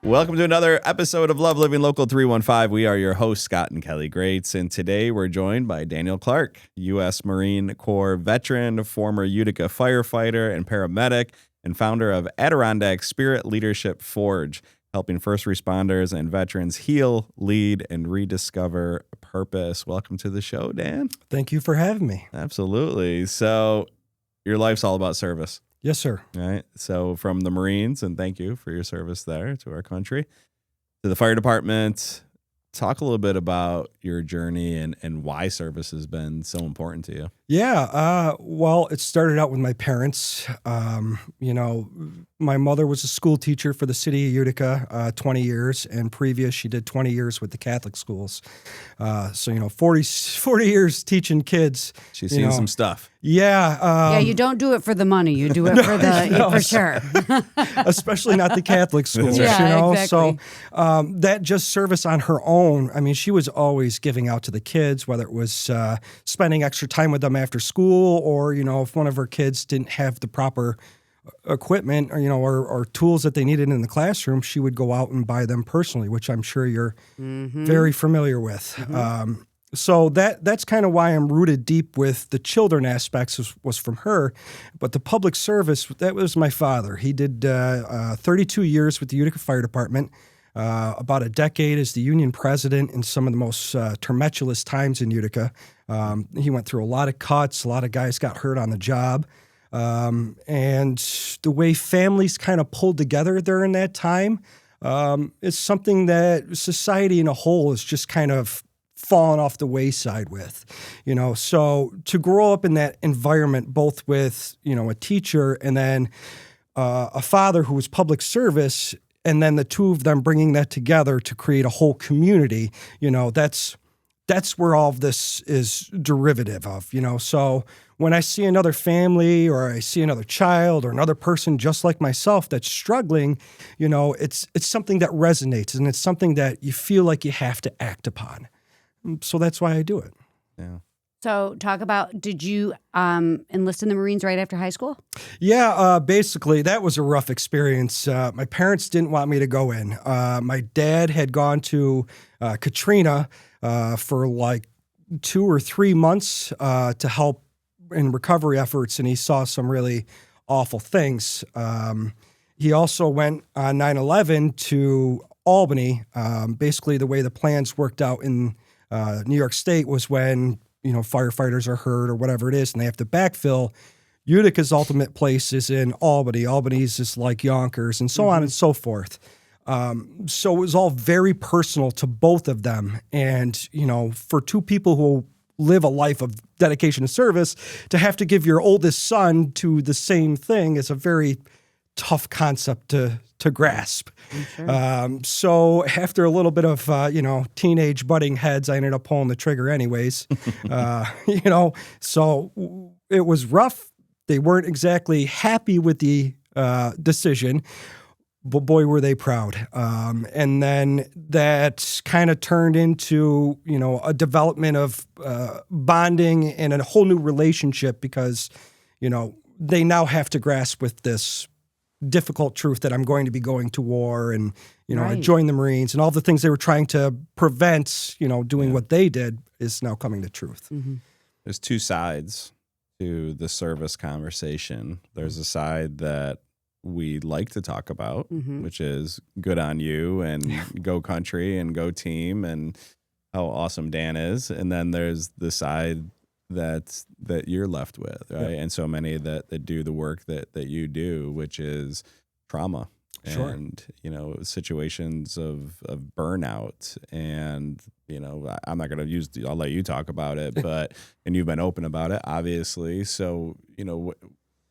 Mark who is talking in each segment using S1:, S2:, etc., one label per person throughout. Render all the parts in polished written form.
S1: Welcome to another episode of Love Living Local 315. We are your hosts, Scott and Kelly Greats, and today we're joined by Daniel Clark, U.S. Marine Corps veteran, former Utica firefighter and paramedic, and founder of Adirondack Spirit Leadership Forge, helping first responders and veterans heal, lead, and rediscover purpose. Welcome to the show, Dan.
S2: Thank you for having me.
S1: Absolutely. So your life's all about service.
S2: Yes, sir.
S1: All right. So from the Marines, and thank you for your service there to our country, to the fire department, talk a little bit about your journey and why service has been so important to you.
S2: Yeah. Well, it started out with my parents. My mother was a school teacher for the city of Utica, 20 years, and previous she did 20 years with the Catholic schools. 40 years teaching kids.
S1: She's seen some stuff.
S2: Yeah.
S3: You don't do it for the money. You do it for for sure.
S2: Especially not the Catholic schools,
S3: Exactly.
S2: So that just service on her own, I mean, she was always giving out to the kids, whether it was spending extra time with them after school or, if one of her kids didn't have the proper equipment or tools that they needed in the classroom, she would go out and buy them personally, which I'm sure you're very familiar with.
S3: Mm-hmm.
S2: So that's kind of why I'm rooted deep with the children aspects was from her. But the public service, that was my father. He did 32 years with the Utica Fire Department, about a decade as the union president in some of the most tumultuous times in Utica. He went through a lot of cuts. A lot of guys got hurt on the job. And the way families kind of pulled together during that time is something that society in a whole is just kind of fallen off the wayside with, So to grow up in that environment, both with, a teacher and then a father who was public service, and then the two of them bringing that together to create a whole community, that's where all of this is derivative of, So when I see another family or I see another child or another person just like myself that's struggling, it's something that resonates and it's something that you feel like you have to act upon. So that's why I do it.
S1: Yeah.
S3: So talk about, did you enlist in the Marines right after high school?
S2: Yeah, basically, that was a rough experience. My parents didn't want me to go in. My dad had gone to Katrina for like 2 or 3 months to help in recovery efforts, and he saw some really awful things. He also went on 9/11 to Albany. Basically, the way the plans worked out in New York State was when firefighters are hurt or whatever it is, and they have to backfill. Utica's ultimate place is in Albany. Albany's is like Yonkers, and so on and so forth. So it was all very personal to both of them. And, for two people who live a life of dedication and service, to have to give your oldest son to the same thing is a very tough concept to grasp. Sure. So after a little bit of, teenage butting heads, I ended up pulling the trigger anyways. So it was rough. They weren't exactly happy with the decision, but boy, were they proud. And then that kind of turned into, a development of bonding and a whole new relationship because, they now have to grasp with this difficult truth that I'm going to be going to war and, I joined the Marines and all the things they were trying to prevent, doing what they did is now coming to truth.
S3: Mm-hmm.
S1: There's two sides to the service conversation. There's a side that we like to talk about, which is good on you and go country and go team and how awesome Dan is. And then there's the side that you're left with, right? Yeah. And so many that do the work that you do, which is trauma.
S2: Sure.
S1: And, situations of burnout and, I'm not going to I'll let you talk about it, and you've been open about it, obviously. So,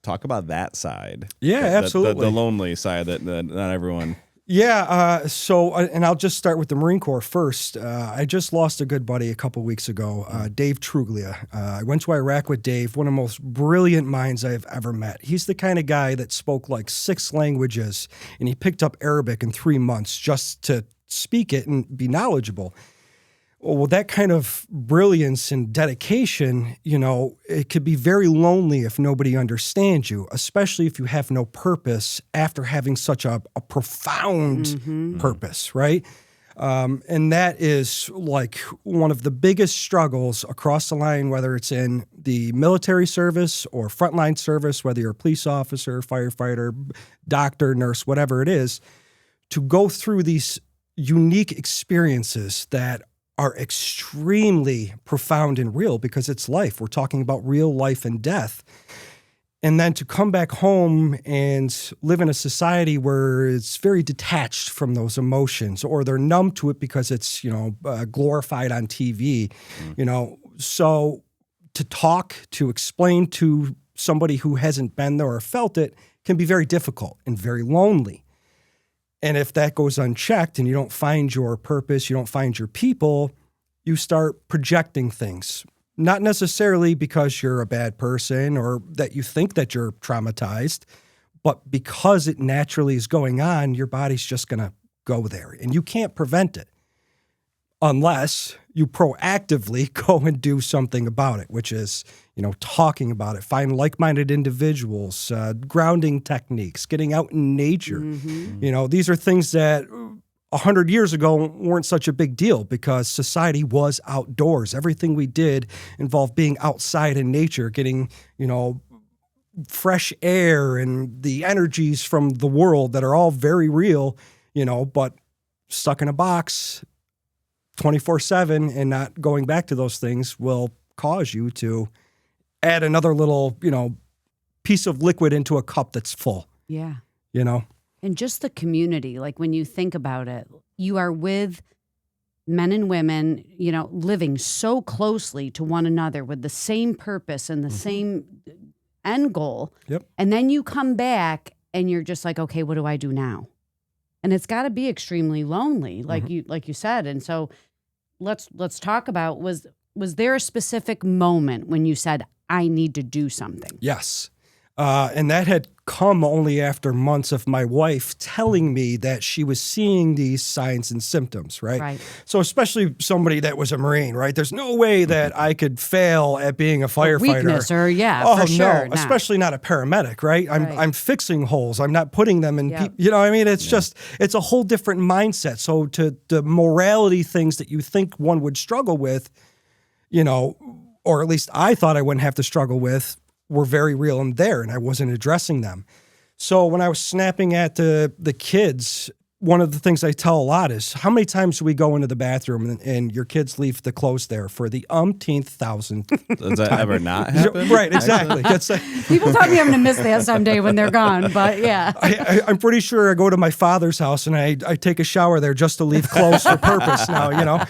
S1: talk about that side.
S2: Yeah, absolutely.
S1: The lonely side that not everyone.
S2: Yeah. And I'll just start with the Marine Corps first. I just lost a good buddy a couple weeks ago, Dave Truglia. I went to Iraq with Dave, one of the most brilliant minds I've ever met. He's the kind of guy that spoke like 6 languages, and he picked up Arabic in 3 months just to speak it and be knowledgeable. Well, that kind of brilliance and dedication, it could be very lonely if nobody understands you, especially if you have no purpose after having such a profound purpose, right? And that is like one of the biggest struggles across the line, whether it's in the military service or frontline service, whether you're a police officer, firefighter, doctor, nurse, whatever it is, to go through these unique experiences that are extremely profound and real because it's life. We're talking about real life and death. And then to come back home and live in a society where it's very detached from those emotions, or they're numb to it because it's, glorified on TV, So to talk, to explain to somebody who hasn't been there or felt it can be very difficult and very lonely. And if that goes unchecked and you don't find your purpose, you don't find your people, you start projecting things. Not necessarily because you're a bad person or that you think that you're traumatized, but because it naturally is going on, your body's just going to go there. And you can't prevent it unless you proactively go and do something about it, which is, talking about it, find like-minded individuals, grounding techniques, getting out in nature. These are things that 100 years ago weren't such a big deal because society was outdoors. Everything we did involved being outside in nature, getting, fresh air and the energies from the world that are all very real, but stuck in a box 24/7 and not going back to those things will cause you to add another little, piece of liquid into a cup that's full.
S3: Yeah. And just the community, like when you think about it, you are with men and women, living so closely to one another with the same purpose and the same end goal.
S2: Yep.
S3: And then you come back and you're just like, okay, what do I do now? And it's got to be extremely lonely, like you said. And so let's talk about, was there a specific moment when you said, I need to do something?
S2: Yes. And that had come only after months of my wife telling me that she was seeing these signs and symptoms, right? So especially somebody that was a Marine, right? There's no way that I could fail at being a firefighter.
S3: Weakness or
S2: for
S3: sure.
S2: No, especially not a paramedic, right? I'm fixing holes. I'm not putting them in, it's just, it's a whole different mindset. So to the morality things that you think one would struggle with, or at least I thought I wouldn't have to struggle with, were very real and there, and I wasn't addressing them. So when I was snapping at the kids, one of the things I tell a lot is, how many times do we go into the bathroom and your kids leave the clothes there for the umpteenth thousandth
S1: Does that ever not happen?
S2: Right, exactly.
S3: People tell me I'm going to miss that someday when they're gone, but yeah.
S2: I'm pretty sure I go to my father's house and I take a shower there just to leave clothes for purpose now,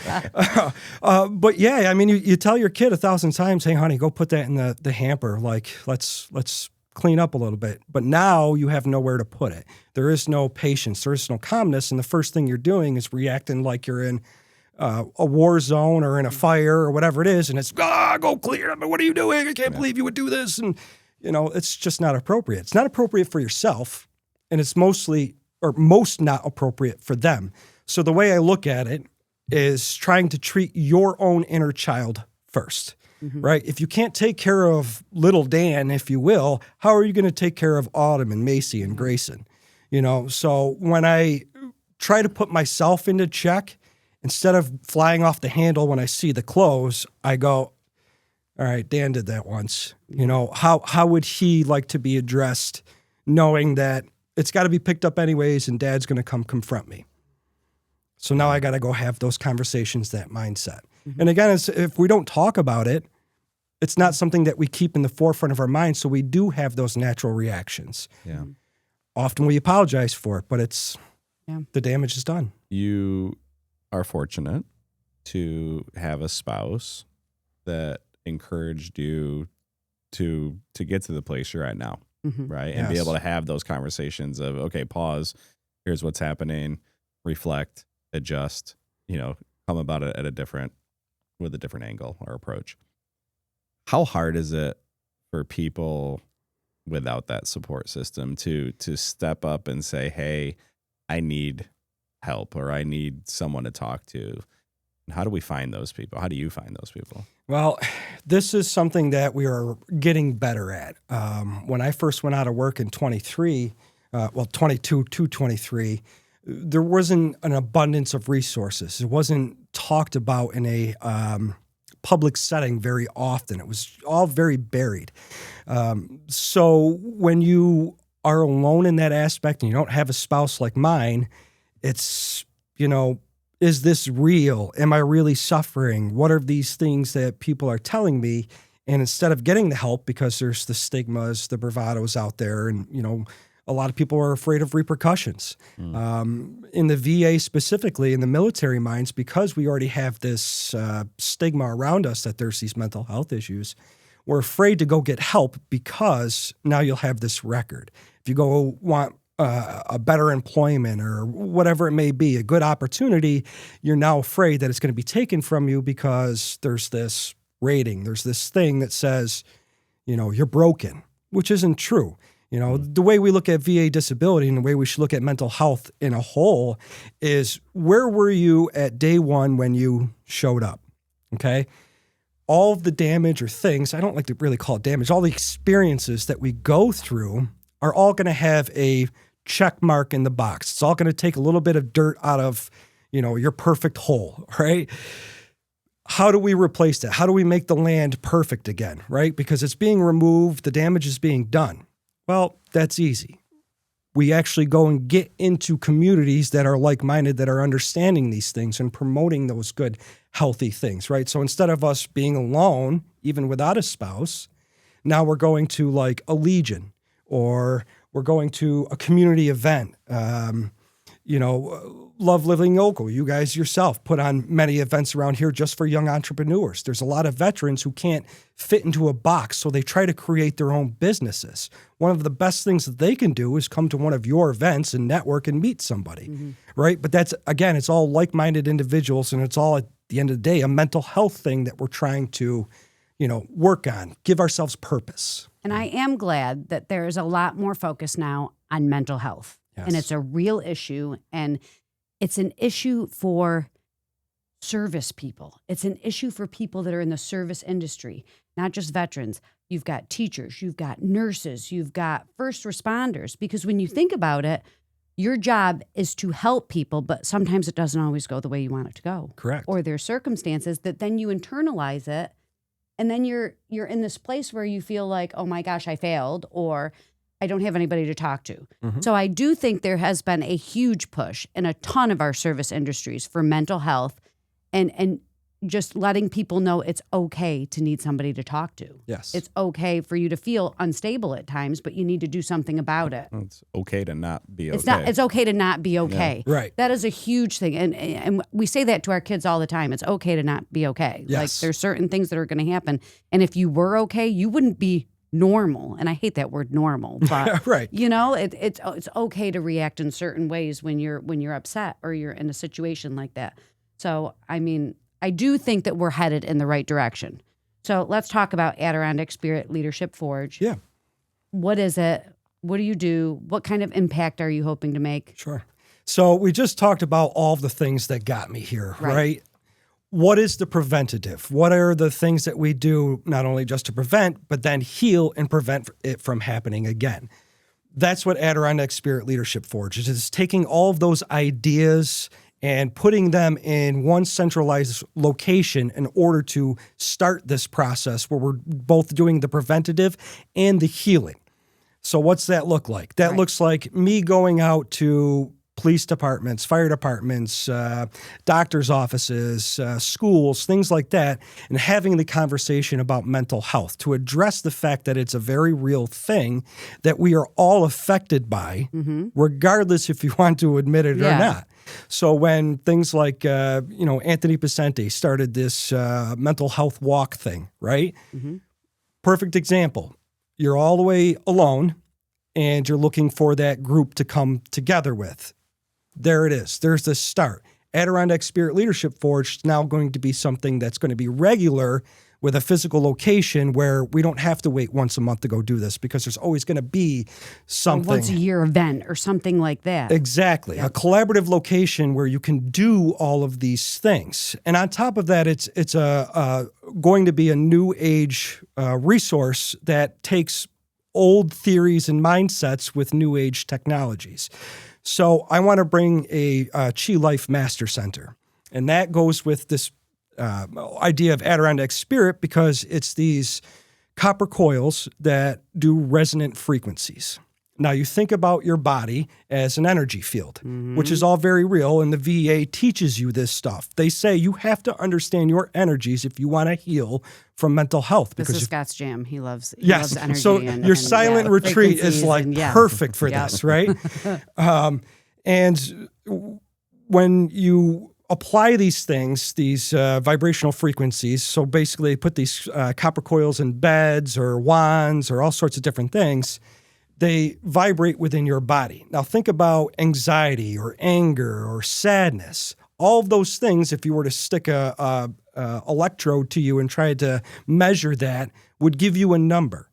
S2: But yeah, I mean, you tell your kid 1,000 times, hey, honey, go put that in the hamper. Like, let's clean up a little bit. But now you have nowhere to put it. There is no patience. There is no calmness. And the first thing you're doing is reacting like you're in a war zone or in a fire or whatever it is. And it's, go clear. I mean, what are you doing? I can't believe you would do this. And, it's just not appropriate. It's not appropriate for yourself. And it's most not appropriate for them. So the way I look at it is trying to treat your own inner child first. Right? If you can't take care of little Dan, if you will, how are you going to take care of Autumn and Macy and Grayson? So when I try to put myself into check, instead of flying off the handle when I see the clothes, I go, all right, Dan did that once. How would he like to be addressed, knowing that it's got to be picked up anyways and Dad's going to come confront me? So now I got to go have those conversations, that mindset. And again, if we don't talk about it, it's not something that we keep in the forefront of our mind. So we do have those natural reactions.
S1: Yeah.
S2: Often we apologize for it, but the damage is done.
S1: You are fortunate to have a spouse that encouraged you to get to the place you're at now, right? And be able to have those conversations of, okay, pause, here's what's happening, reflect, adjust, come about it with a different angle or approach. How hard is it for people without that support system to step up and say, hey, I need help or I need someone to talk to? How do we find those people? How do you find those people?
S2: Well, this is something that we are getting better at. When I first went out of work in 22 to 23, there wasn't an abundance of resources. It wasn't talked about in a public setting very often. It was all very buried. So when you are alone in that aspect and you don't have a spouse like mine, it's, is this real? Am I really suffering? What are these things that people are telling me? And instead of getting the help, because there's the stigmas, the bravados out there, and, a lot of people are afraid of repercussions. In the VA specifically, in the military minds, because we already have this stigma around us that there's these mental health issues, we're afraid to go get help because now you'll have this record. If you go want a better employment or whatever it may be, a good opportunity, you're now afraid that it's going to be taken from you because there's this rating, there's this thing that says, you're broken, which isn't true. The way we look at VA disability and the way we should look at mental health in a whole is, where were you at day one when you showed up? Okay. All of the damage or things, I don't like to really call it damage, all the experiences that we go through are all going to have a check mark in the box. It's all going to take a little bit of dirt out of, your perfect hole, right? How do we replace that? How do we make the land perfect again, right? Because it's being removed, the damage is being done. Well, that's easy. We actually go and get into communities that are like-minded, that are understanding these things and promoting those good, healthy things, right? So instead of us being alone, even without a spouse, now we're going to like a Legion, or we're going to a community event. Love Living Local. You guys yourself put on many events around here just for young entrepreneurs. There's a lot of veterans who can't fit into a box, so they try to create their own businesses. One of the best things that they can do is come to one of your events and network and meet somebody, right? But that's, again, it's all like-minded individuals, and it's all, at the end of the day, a mental health thing that we're trying to, work on, give ourselves purpose.
S3: And I am glad that there is a lot more focus now on mental health. Yes. And it's a real issue, and it's an issue for service people. It's an issue for people that are in the service industry, not just veterans. You've got teachers, you've got nurses, you've got first responders, because when you think about it, your job is to help people, but sometimes it doesn't always go the way you want it to go.
S2: Correct.
S3: Or there's circumstances that then you internalize it, and then you're in this place where you feel like, oh my gosh, I failed, or I don't have anybody to talk to. So I do think there has been a huge push in a ton of our service industries for mental health, and just letting people know it's okay to need somebody to talk to.
S2: Yes.
S3: It's okay for you to feel unstable at times, but you need to do something about it.
S1: It's okay to not be okay.
S3: It's okay to not be okay.
S2: Yeah. Right.
S3: That is a huge thing. And we say that to our kids all the time. It's okay to not be okay.
S2: Yes.
S3: Like, there's certain things that are going to happen. And if you were okay, you wouldn't be normal. And I hate that word normal, but
S2: right.
S3: It's okay to react in certain ways when you're upset or you're in a situation like that. So, I do think that we're headed in the right direction. So let's talk about Adirondack Spirit Leadership Forge.
S2: Yeah.
S3: What is it? What do you do? What kind of impact are you hoping to make?
S2: Sure. So we just talked about all of the things that got me here, right? What is the preventative? What are the things that we do not only just to prevent, but then heal and prevent it from happening again? That's what Adirondack Spirit Leadership Forge is. It's taking all of those ideas and putting them in one centralized location in order to start this process where we're both doing the preventative and the healing. So what's that look like? That looks like me going out to police departments, fire departments, doctors' offices, schools, things like that, and having the conversation about mental health to address the fact that it's a very real thing that we are all affected by, regardless if you want to admit it or not. So when things like, Anthony Pacente started this mental health walk thing, right? Perfect example. You're all the way alone and you're looking for that group to come together with. There it is. There's the start. Adirondack Spirit Leadership Forge is now going to be something that's going to be regular with a physical location where we don't have to wait once a month to go do this, because there's always going to be something.
S3: A once a year event or something like that.
S2: Exactly. Yep. A collaborative location where you can do all of these things. And on top of that, it's going to be a new age resource that takes old theories and mindsets with new age technologies. So I want to bring a Chi Life Master Center. And that goes with this idea of Adirondack Spirit, because it's these copper coils that do resonant frequencies. Now, you think about your body as an energy field, which is all very real, and the VA teaches you this stuff. They say you have to understand your energies if you want to heal from mental health.
S3: This
S2: because
S3: is Scott's jam. He loves
S2: yes.
S3: energy.
S2: So your silent retreat is like perfect for this, right? And when you apply these things, these vibrational frequencies, so basically they put these copper coils in beds or wands or all sorts of different things, they vibrate within your body. Now think about anxiety or anger or sadness. All of those things, if you were to stick a electrode to you and try to measure that, would give you a number.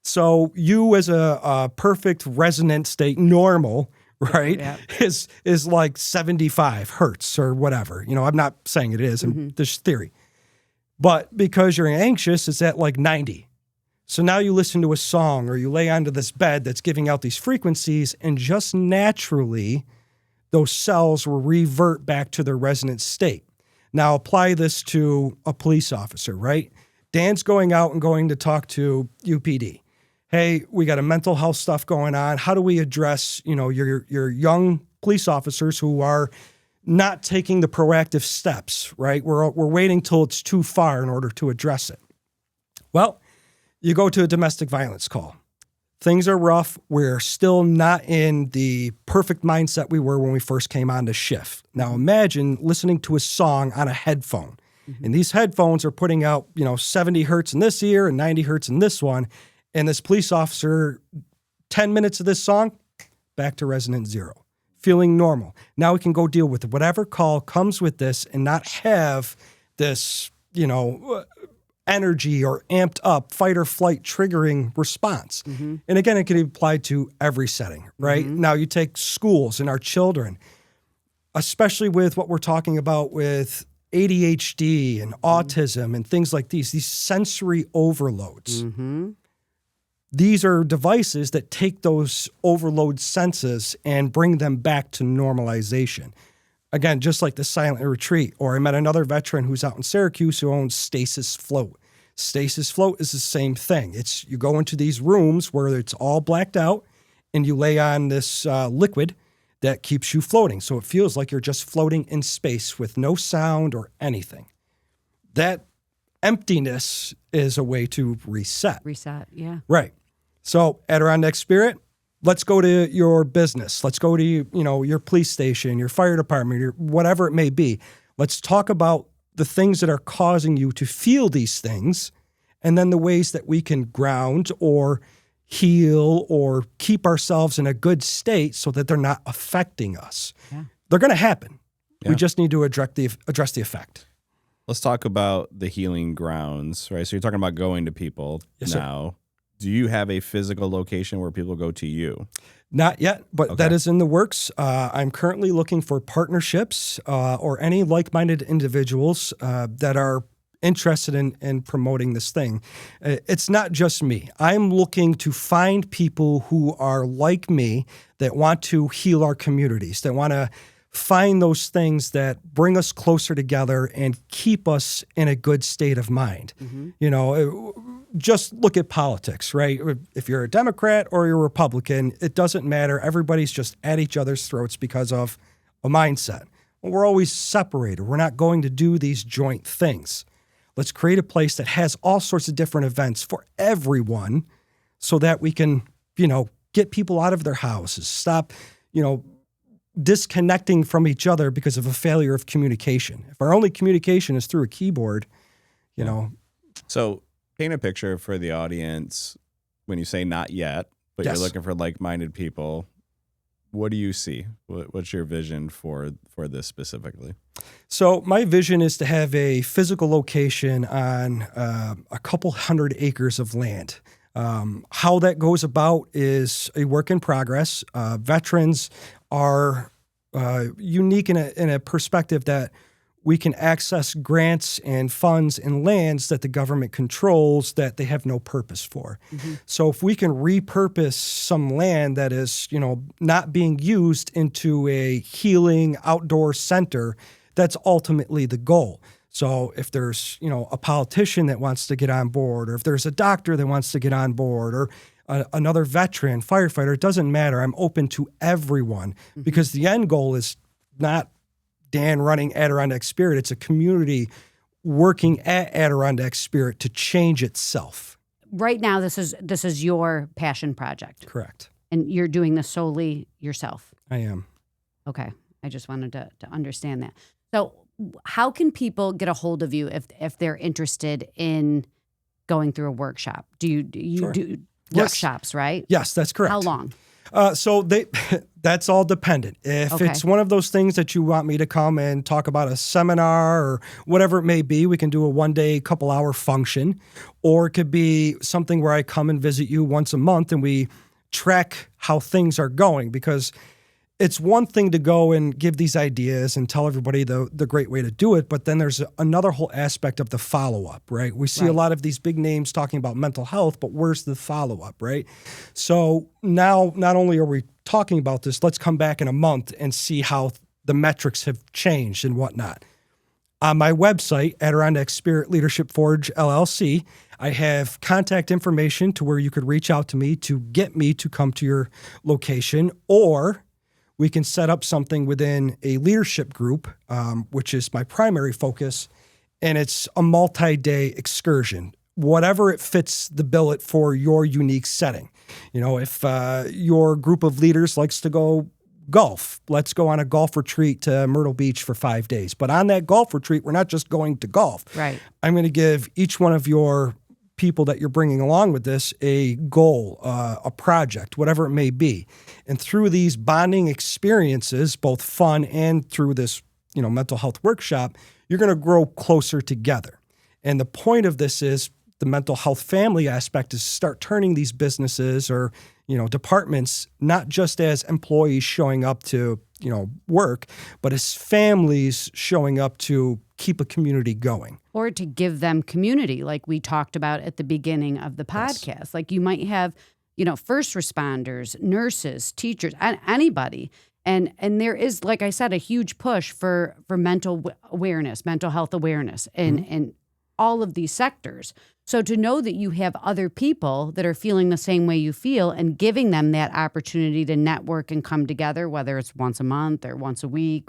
S2: So you as a perfect resonant state, normal, right, is like 75 hertz or whatever. You know, I'm not saying it is, and this theory. But because you're anxious, it's at like 90. So now you listen to a song or you lay onto this bed that's giving out these frequencies, and just naturally, those cells will revert back to their resonant state. Now apply this to a police officer, right? Dan's going out and going to talk to UPD. Hey, we got a mental health stuff going on. How do we address, your young police officers who are not taking the proactive steps, right? We're waiting till it's too far in order to address it. Well, you go to a domestic violence call. Things are rough. We're still not in the perfect mindset we were when we first came on to shift. Now imagine listening to a song on a headphone. And these headphones are putting out, 70 hertz in this ear and 90 hertz in this one. And this police officer, 10 minutes of this song, back to resonant zero, feeling normal. Now we can go deal with whatever call comes with this and not have this, energy or amped up fight or flight triggering response. And again, it can be applied to every setting, right? Now you take schools and our children, especially with what we're talking about with ADHD and autism and things like these sensory overloads. These are devices that take those overload senses and bring them back to normalization. Again, just like the silent retreat, or I met another veteran who's out in Syracuse who owns Stasis Float. Stasis Float is the same thing. It's you go into these rooms where it's all blacked out and you lay on this liquid that keeps you floating. So it feels like you're just floating in space with no sound or anything. That emptiness is a way to reset.
S3: Reset, yeah.
S2: Right. So Adirondack Spirit, let's go to your business. Let's go to, your police station, your fire department, your whatever it may be. Let's talk about the things that are causing you to feel these things, and then the ways that we can ground or heal or keep ourselves in a good state so that they're not affecting us. Yeah. They're going to happen. Yeah. We just need to address the effect.
S1: Let's talk about the healing grounds, right? So you're talking about going to people now. Sir. Do you have a physical location where people go to you?
S2: Not yet, but that is in the works. I'm currently looking for partnerships or any like-minded individuals that are interested in promoting this thing. It's not just me. I'm looking to find people who are like me that want to heal our communities, that want to find those things that bring us closer together and keep us in a good state of mind. Just look at politics, right? If you're a Democrat or you're a Republican, it doesn't matter. Everybody's just at each other's throats because of a mindset. Well, we're always separated. We're not going to do these joint things. Let's create a place that has all sorts of different events for everyone so that we can, get people out of their houses, stop, disconnecting from each other because of a failure of communication. If our only communication is through a keyboard,
S1: So paint a picture for the audience when you say not yet, but you're looking for like-minded people. what do you see? What's your vision for this specifically?
S2: So my vision is to have a physical location on a couple 100 acres of land. How that goes about is a work in progress. Veterans are unique in a perspective that we can access grants and funds and lands that the government controls that they have no purpose for. Mm-hmm. So if we can repurpose some land that is, not being used into a healing outdoor center, that's ultimately the goal. So if there's, a politician that wants to get on board, or if there's a doctor that wants to get on board, or another veteran, firefighter, it doesn't matter. I'm open to everyone because the end goal is not Dan running Adirondack Spirit. It's a community working at Adirondack Spirit to change itself.
S3: Right now, this is your passion project.
S2: Correct.
S3: And you're doing this solely yourself.
S2: I am.
S3: Okay. I just wanted to understand that. So how can people get a hold of you if they're interested in going through a workshop? Do you
S2: Sure.
S3: do workshops, right?
S2: Yes, that's correct.
S3: How long?
S2: So that's all dependent. If
S3: Okay.
S2: it's one of those things that you want me to come and talk about a seminar or whatever it may be, we can do a 1-day, couple-hour function. Or it could be something where I come and visit you once a month and we track how things are going, because it's one thing to go and give these ideas and tell everybody the great way to do it, but then there's another whole aspect of the follow-up, right? We see a lot of these big names talking about mental health, but where's the follow-up, right? So now not only are we talking about this, let's come back in a month and see how the metrics have changed and whatnot. On my website, Adirondack Spirit Leadership Forge, LLC, I have contact information to where you could reach out to me to get me to come to your location, or we can set up something within a leadership group, which is my primary focus, and it's a multi-day excursion, whatever it fits the billet for your unique setting. If your group of leaders likes to go golf, let's go on a golf retreat to Myrtle Beach for 5 days. But on that golf retreat, we're not just going to golf.
S3: Right.
S2: I'm going to give each one of your people that you're bringing along with this a goal, a project, whatever it may be. And through these bonding experiences, both fun and through this, mental health workshop, you're going to grow closer together. And the point of this is the mental health family aspect is start turning these businesses or, departments, not just as employees showing up to, work, but as families showing up to keep a community going.
S3: Or to give them community, like we talked about at the beginning of the podcast. Yes. Like you might have, first responders, nurses, teachers, anybody. And there is, like I said, a huge push for mental awareness, mental health awareness in all of these sectors. So to know that you have other people that are feeling the same way you feel and giving them that opportunity to network and come together, whether it's once a month or once a week,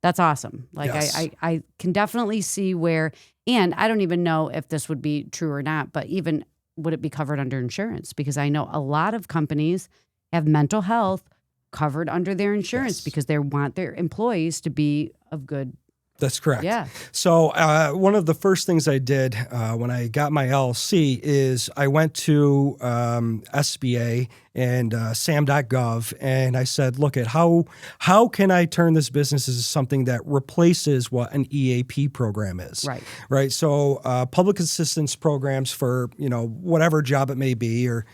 S3: that's awesome. Like
S2: Yes.
S3: I can definitely see where, and I don't even know if this would be true or not, but even would it be covered under insurance? Because I know a lot of companies have mental health covered under their insurance because they want their employees to be of good.
S2: That's correct.
S3: Yeah.
S2: So one of the first things I did when I got my LLC is I went to SBA and SAM.gov, and I said, look at how can I turn this business into something that replaces what an EAP program is? Right. So public assistance programs for, whatever job it may be, or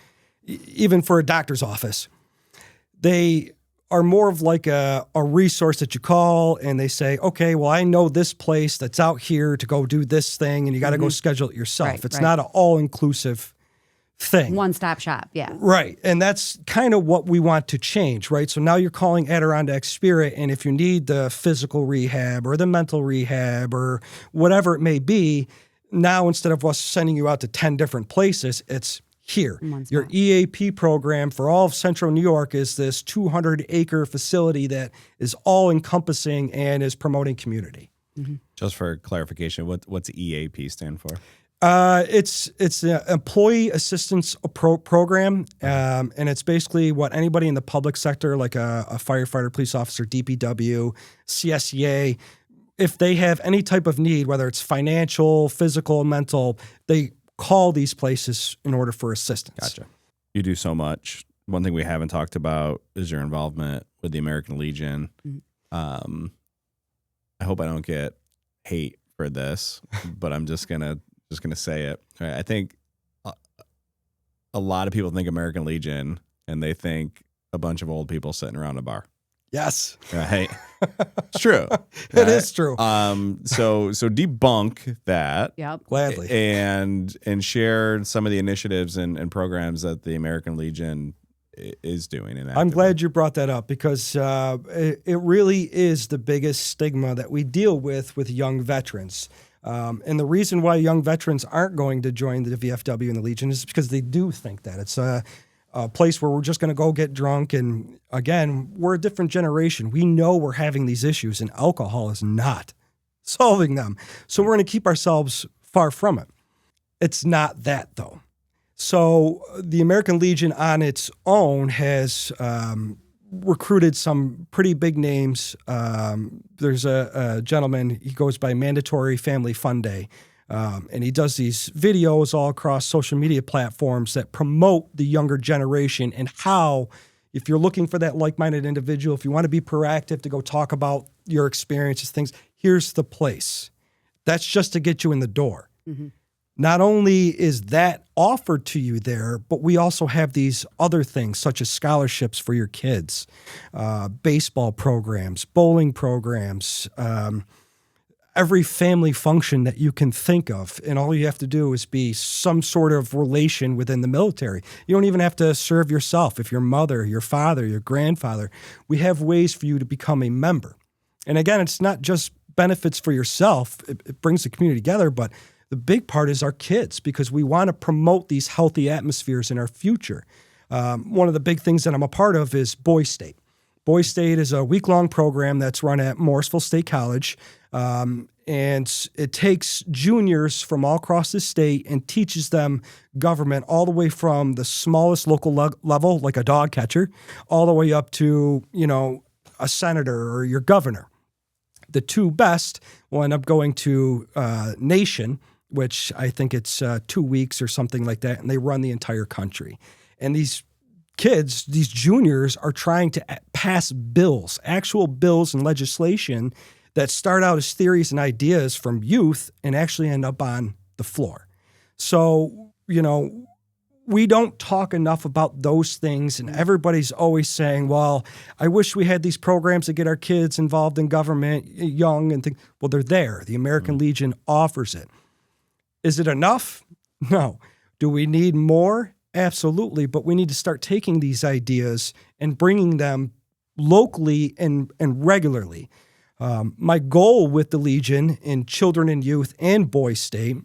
S2: even for a doctor's office, they are more of like a resource that you call and they say, okay, well, I know this place that's out here to go do this thing, and you got to go schedule it yourself. It's not an all-inclusive thing.
S3: One-stop shop, yeah.
S2: Right, and that's kind of what we want to change, right? So now you're calling Adirondack Spirit, and if you need the physical rehab or the mental rehab or whatever it may be, now instead of us sending you out to 10 different places, it's here. Your EAP program for all of Central New York is this 200-acre facility that is all-encompassing and is promoting community.
S3: Mm-hmm.
S1: Just for clarification, what's EAP stand for?
S2: It's an employee assistance program, and it's basically what anybody in the public sector, like a firefighter, police officer, DPW, CSEA, if they have any type of need, whether it's financial, physical, mental, they call these places in order for assistance.
S1: Gotcha. You do so much one thing we haven't talked about is your involvement with the American Legion. I hope I don't get hate for this, but I'm just gonna say it. I think a lot of people think American Legion and they think a bunch of old people sitting around a bar.
S2: Yes.
S1: Right. It's true.
S2: It is true.
S1: So debunk that.
S3: Yep.
S2: Gladly.
S1: And share some of the initiatives and programs that the American Legion is doing.
S2: I'm glad you brought that up because it really is the biggest stigma that we deal with young veterans. And the reason why young veterans aren't going to join the VFW and the Legion is because they do think that it's a place where we're just going to go get drunk. And again, we're a different generation. We know we're having these issues, and alcohol is not solving them. So we're going to keep ourselves far from it. It's not that, though. So the American Legion on its own has recruited some pretty big names. There's a gentleman, he goes by Mandatory Family Fun Day. And he does these videos all across social media platforms that promote the younger generation and how, if you're looking for that like-minded individual, if you want to be proactive to go talk about your experiences, things, here's the place. That's just to get you in the door. Mm-hmm. Not only is that offered to you there, but we also have these other things such as scholarships for your kids, baseball programs, bowling programs, every family function that you can think of. And all you have to do is be some sort of relation within the military. You don't even have to serve yourself. If your mother, your father, your grandfather, we have ways for you to become a member. And again, it's not just benefits for yourself. It brings the community together, but the big part is our kids, because we want to promote these healthy atmospheres in our future. One of the big things that I'm a part of is Boy State. Boy State is a week-long program that's run at Morrisville State College, and it takes juniors from all across the state and teaches them government all the way from the smallest local level, like a dog catcher, all the way up to, a senator or your governor. The two best will end up going to Nation, which I think it's 2 weeks or something like that, and they run the entire country. And these kids, these juniors, are trying to pass bills, actual bills and legislation that start out as theories and ideas from youth and actually end up on the floor. So, we don't talk enough about those things, and everybody's always saying, well, I wish we had these programs to get our kids involved in government young and things. Well, they're there. The American Legion offers it. Is it enough? No. Do we need more? Absolutely. But we need to start taking these ideas and bringing them locally and regularly. My goal with the Legion in children and youth and Boy State,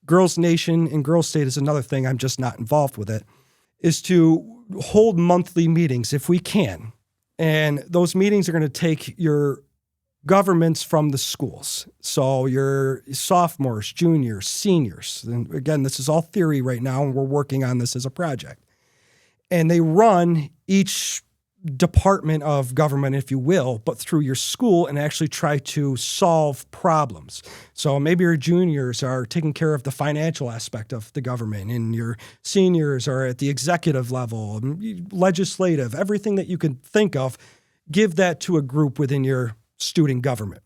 S2: Girls Nation and Girls State is another thing, I'm just not involved with it, is to hold monthly meetings if we can. And those meetings are going to take your governments from the schools. So your sophomores, juniors, seniors. And again, this is all theory right now, and we're working on this as a project. And they run each department of government, if you will, but through your school, and actually try to solve problems. So maybe your juniors are taking care of the financial aspect of the government, and your seniors are at the executive level, legislative, everything that you can think of. Give that to a group within your student government.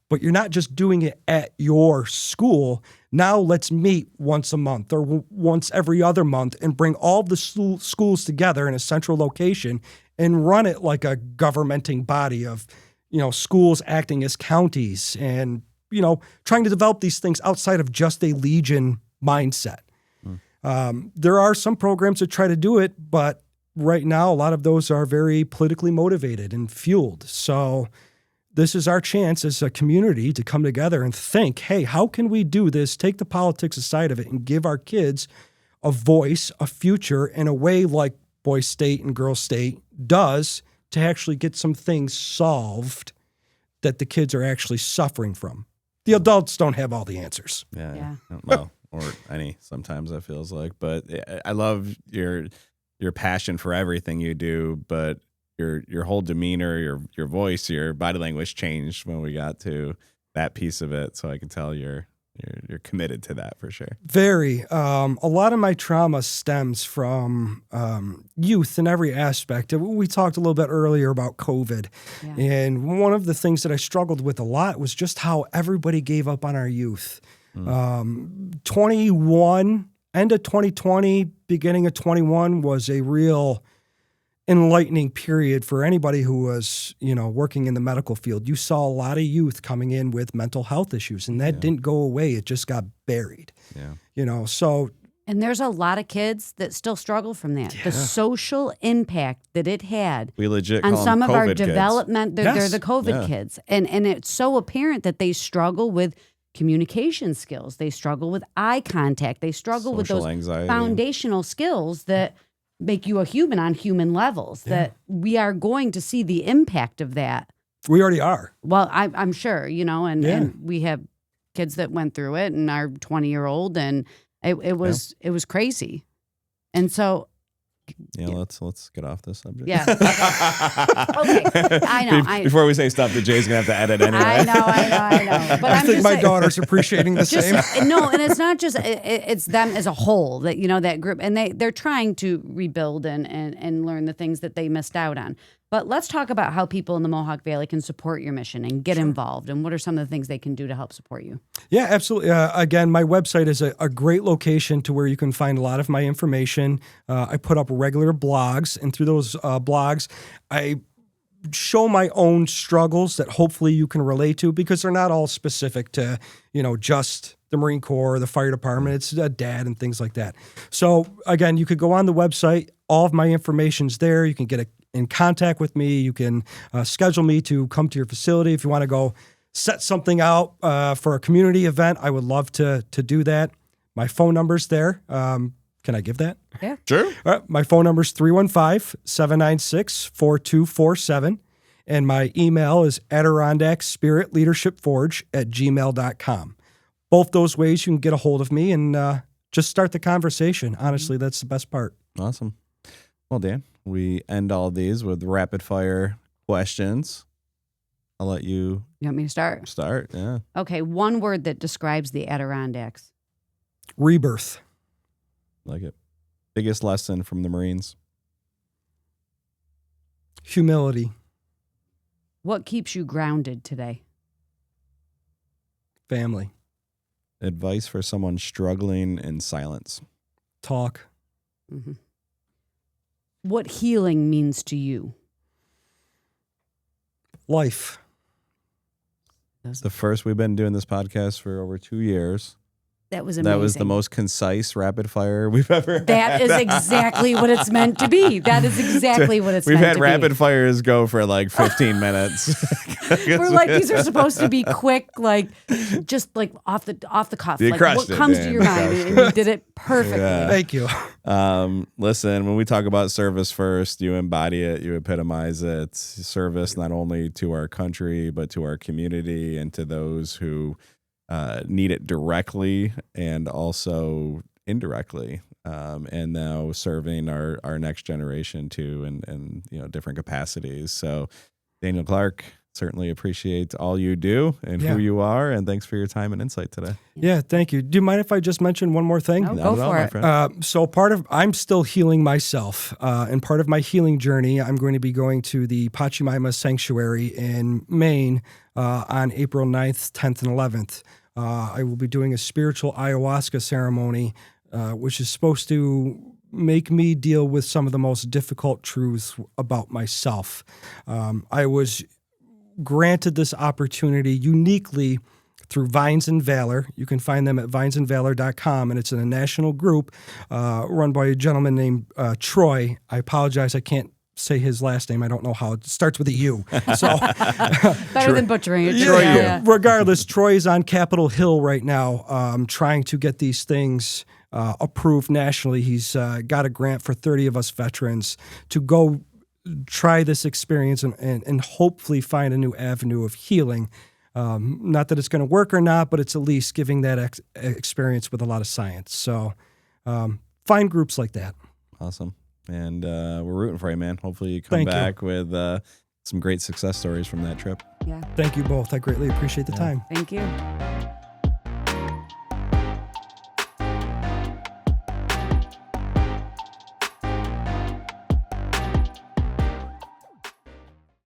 S2: But you're not just doing it at your school. Now let's meet once a month or once every other month and bring all the schools together in a central location and run it like a governmenting body of, schools acting as counties and, trying to develop these things outside of just a Legion mindset. There are some programs that try to do it, but right now a lot of those are very politically motivated and fueled. So this is our chance as a community to come together and think, hey, how can we do this, take the politics aside of it, and give our kids a voice, a future, in a way like Boy State and Girl State does, to actually get some things solved that the kids are actually suffering from. The adults don't have all the answers.
S1: Yeah. Well, or any, sometimes it feels like. But I love your passion for everything you do, but your whole demeanor, your voice, your body language changed when we got to that piece of it. So I can tell you're you're committed to that for sure.
S2: Very. A lot of my trauma stems from youth in every aspect. We talked a little bit earlier about COVID.
S3: Yeah.
S2: And one of the things that I struggled with a lot was just how everybody gave up on our youth. 21, end of 2020, beginning of 21 was a real enlightening period for anybody who was, working in the medical field. You saw a lot of youth coming in with mental health issues, and that didn't go away. It just got buried.
S1: Yeah.
S2: So.
S3: And there's a lot of kids that still struggle from that. Yeah. The social impact that it had
S1: we legit
S3: on
S1: call
S3: some
S1: them
S3: of our
S1: COVID
S3: development.
S1: kids.
S3: They're the COVID kids. And it's so apparent that they struggle with communication skills. They struggle with eye contact. They struggle with those
S1: anxiety.
S3: Foundational skills that make you a human on human levels, that we are going to see the impact of that.
S2: We already are.
S3: Well, I'm sure, and we have kids that went through it and are 20-year-old, and it was crazy. And so
S1: let's get off this subject.
S3: Yeah. Okay. I know.
S1: Before we say stuff that Jay's going to have to edit anyway.
S3: I know. But
S2: I think my daughter's appreciating the same.
S3: No, and it's not just, it's them as a whole, that, that group, and they're trying to rebuild and learn the things that they missed out on. But let's talk about how people in the Mohawk Valley can support your mission and get involved, and what are some of the things they can do to help support you? Yeah,
S2: absolutely. Again, my website is a great location to where you can find a lot of my information. I put up regular blogs, and through those blogs, I show my own struggles that hopefully you can relate to, because they're not all specific to, just the Marine Corps or the fire department. It's a dad and things like that. So again, you could go on the website. All of my information's there. You can get in contact with me. You can schedule me to come to your facility. If you want to go set something out for a community event, I would love to do that. My phone number's there. Can I give that?
S3: Yeah.
S1: Sure.
S2: All right. My phone number is 315-796-4247. And my email is Adirondack Spirit Leadership Forge @gmail.com. Both those ways you can get a hold of me and just start the conversation. Honestly, that's the best part.
S1: Awesome. Well, Dan, we end all these with rapid fire questions. I'll let you.
S3: You want me to start?
S1: Start, yeah.
S3: Okay, one word that describes the Adirondacks.
S2: Rebirth.
S1: Like it. Biggest lesson from the Marines.
S2: Humility.
S3: What keeps you grounded today?
S2: Family.
S1: Advice for someone struggling in silence.
S2: Talk.
S3: Mm-hmm. What healing means to you?
S2: Life.
S1: It's the first. We've been doing this podcast for over 2 years.
S3: That was amazing.
S1: That was the most concise rapid fire we've ever had.
S3: That is exactly what it's meant to be. That is exactly what it's meant to be.
S1: We've had rapid fires go for like 15 minutes.
S3: We're like, these are supposed to be quick, just off the cuff.
S1: You crushed
S3: what
S1: it,
S3: comes
S1: Dan.
S3: to your mind. And you did it perfectly.
S1: Yeah.
S2: Thank you.
S1: Listen, when we talk about service first, you embody it, you epitomize it. Service not only to our country, but to our community and to those who need it directly and also indirectly, and now serving our next generation too, in different capacities. So, Daniel Clark, certainly appreciate all you do and who you are, and thanks for your time and insight today.
S2: Yeah, thank you. Do you mind if I just mention one more thing?
S3: No, go for it.
S2: So I'm still healing myself, and part of my healing journey, I'm going to be going to the Pachymama Sanctuary in Maine on April 9th, 10th, and 11th. I will be doing a spiritual ayahuasca ceremony, which is supposed to make me deal with some of the most difficult truths about myself. I was granted this opportunity uniquely through Vines and Valor. You can find them at vinesandvalor.com, and it's in a national group run by a gentleman named Troy. I apologize, I can't say his last name. I don't know how. It starts with a U. So
S3: better than butchering it.
S2: Yeah. Regardless, Troy is on Capitol Hill right now trying to get these things approved nationally. He's got a grant for 30 of us veterans to go try this experience and hopefully find a new avenue of healing. Not that it's going to work or not, but it's at least giving that experience with a lot of science. So find groups like that.
S1: Awesome. And we're rooting for you, man. Hopefully you come back with some great success stories from that trip.
S3: Yeah.
S2: Thank you both. I greatly appreciate the time.
S3: Thank you.